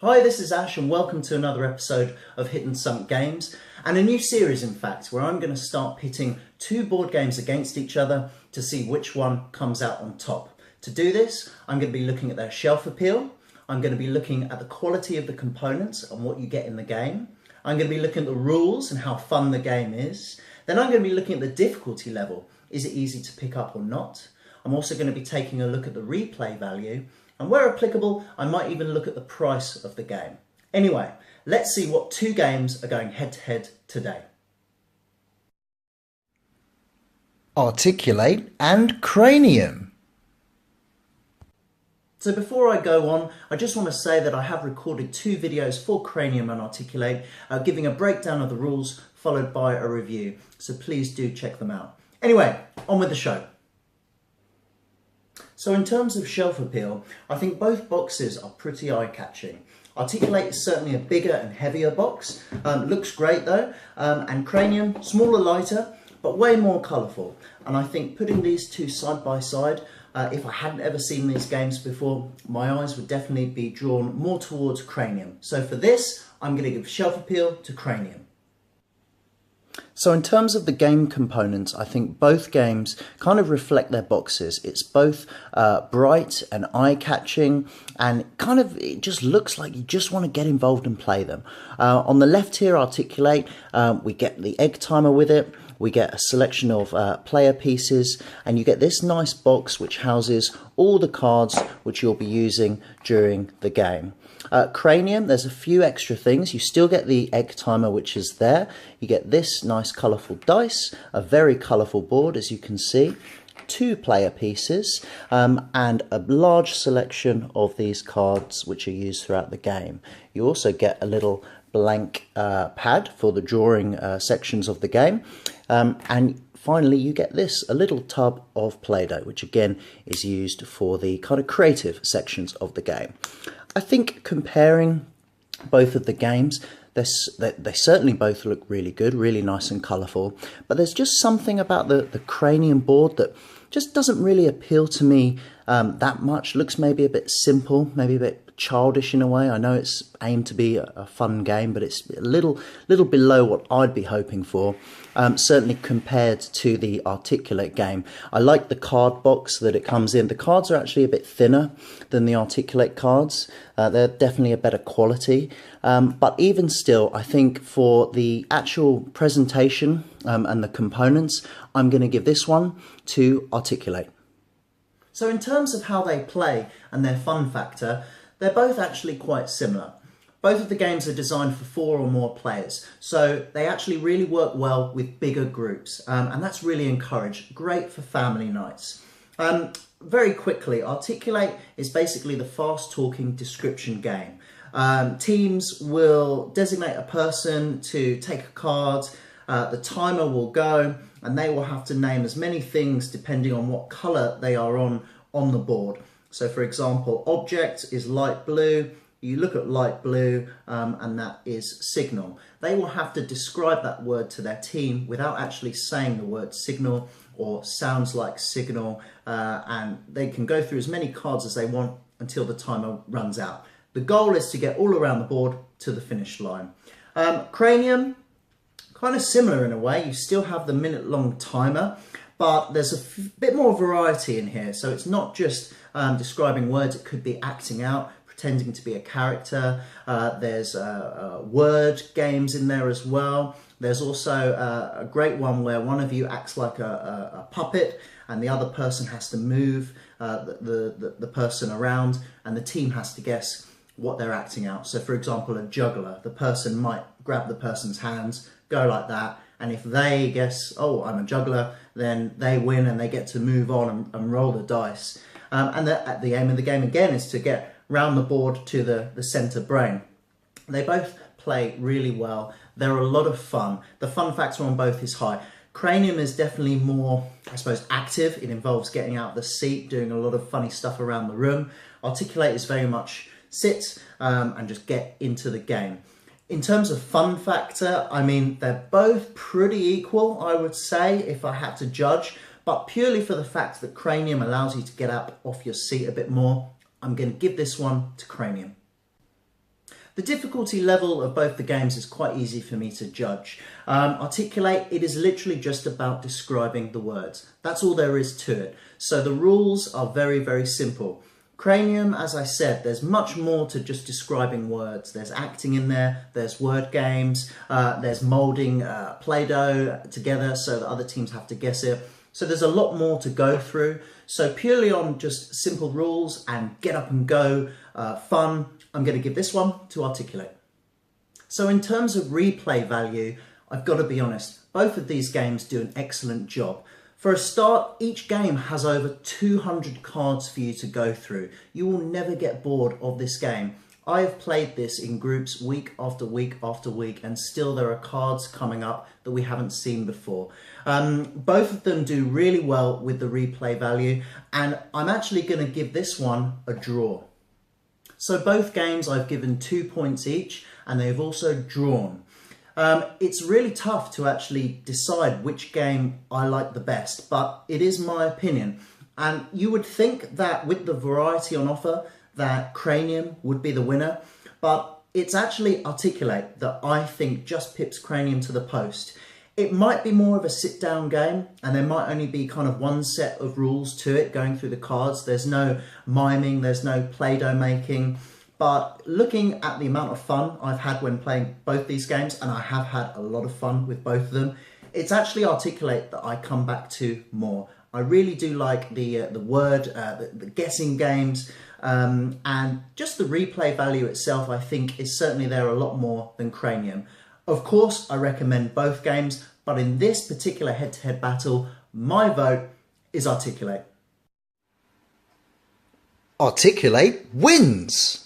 Hi, this is Ash and welcome to another episode of Hidden Sunk Games, and a new series in fact where I'm going to start pitting two board games against each other to see which one comes out on top. To do this, I'm going to be looking at their shelf appeal, I'm going to be looking at the quality of the components and what you get in the game, I'm going to be looking at the rules and how fun the game is, then I'm going to be looking at the difficulty level, is it easy to pick up or not. I'm also going to be taking a look at the replay value, and where applicable, I might even look at the price of the game. Anyway, let's see what two games are going head to head today. Articulate and Cranium. So before I go on, I just want to say that I have recorded two videos for Cranium and Articulate, giving a breakdown of the rules followed by a review. So please do check them out. Anyway, on with the show. So in terms of shelf appeal, I think both boxes are pretty eye-catching. Articulate is certainly a bigger and heavier box, looks great though, and Cranium, smaller, lighter, but way more colourful. And I think putting these two side by side, if I hadn't ever seen these games before, my eyes would definitely be drawn more towards Cranium. So for this, I'm going to give shelf appeal to Cranium. So in terms of the game components, I think both games kind of reflect their boxes. It's both bright and eye-catching, and it just looks like you just want to get involved and play them. On the left here, Articulate, we get the egg timer with it. We get a selection of player pieces, and you get this nice box which houses all the cards which you'll be using during the game. Cranium, there's a few extra things. You still get the egg timer which is there. You get this nice colourful dice, a very colourful board as you can see, two player pieces, and a large selection of these cards which are used throughout the game. You also get a little blank pad for the drawing sections of the game, and finally you get this, a little tub of Play-Doh, which again is used for the kind of creative sections of the game. I think comparing both of the games, they certainly both look really good, really nice and colourful, but there's just something about the Cranium board that just doesn't really appeal to me that much. Looks maybe a bit simple, maybe a bit childish in a way. I know it's aimed to be a fun game, but it's a little below what I'd be hoping for, certainly compared to the Articulate game. I like the card box that it comes in. The cards are actually a bit thinner than the Articulate cards. They're definitely a better quality, but even still, I think for the actual presentation and the components, I'm going to give this one to Articulate. So in terms of how they play and their fun factor, they're both actually quite similar. Both of the games are designed for 4 or more players, so they actually really work well with bigger groups, and that's really encouraged. Great for family nights. Very quickly, Articulate is basically the fast-talking description game. Teams will designate a person to take a card, the timer will go, and they will have to name as many things depending on what colour they are on the board. So for example, object is light blue, you look at light blue, and that is signal. They will have to describe that word to their team without actually saying the word signal or sounds like signal, and they can go through as many cards as they want until the timer runs out. The goal is to get all around the board to the finish line. Cranium, kind of similar in a way. You still have the minute-long timer, but there's a bit more variety in here. So it's not just describing words, it could be acting out, pretending to be a character. There's word games in there as well. There's also a great one where one of you acts like a puppet and the other person has to move the person around, and the team has to guess what they're acting out. So for example, a juggler, the person might grab the person's hands, go like that, and if they guess, oh, I'm a juggler, then they win and they get to move on and roll the dice. And the aim of the game again is to get round the board to the centre brain. They both play really well. They're a lot of fun. The fun factor on both is high. Cranium is definitely more, I suppose, active. It involves getting out of the seat, doing a lot of funny stuff around the room. Articulate is very much sit and just get into the game. In terms of fun factor, I mean, they're both pretty equal, I would say, if I had to judge, but purely for the fact that Cranium allows you to get up off your seat a bit more, I'm going to give this one to Cranium. The difficulty level of both the games is quite easy for me to judge. Articulate, it is literally just about describing the words. That's all there is to it. So the rules are very, very simple. Cranium, as I said, there's much more to just describing words. There's acting in there, there's word games, there's moulding Play-Doh together so that other teams have to guess it. So there's a lot more to go through. So purely on just simple rules and get up and go fun, I'm going to give this one to Articulate. So in terms of replay value, I've got to be honest, both of these games do an excellent job. For a start, each game has over 200 cards for you to go through. You will never get bored of this game. I have played this in groups week after week after week, and still there are cards coming up that we haven't seen before. Both of them do really well with the replay value, and I'm actually going to give this one a draw. So both games I've given 2 points each, and they've also drawn. It's really tough to actually decide which game I like the best, but it is my opinion. And you would think that with the variety on offer, that Cranium would be the winner, but it's actually Articulate that I think just pips Cranium to the post. It might be more of a sit-down game, and there might only be kind of one set of rules to it going through the cards. There's no miming, there's no Play-Doh making. But looking at the amount of fun I've had when playing both these games, and I have had a lot of fun with both of them, it's actually Articulate that I come back to more. I really do like the guessing games, and just the replay value itself, I think, is certainly there a lot more than Cranium. Of course, I recommend both games, but in this particular head-to-head battle, my vote is Articulate. Articulate wins!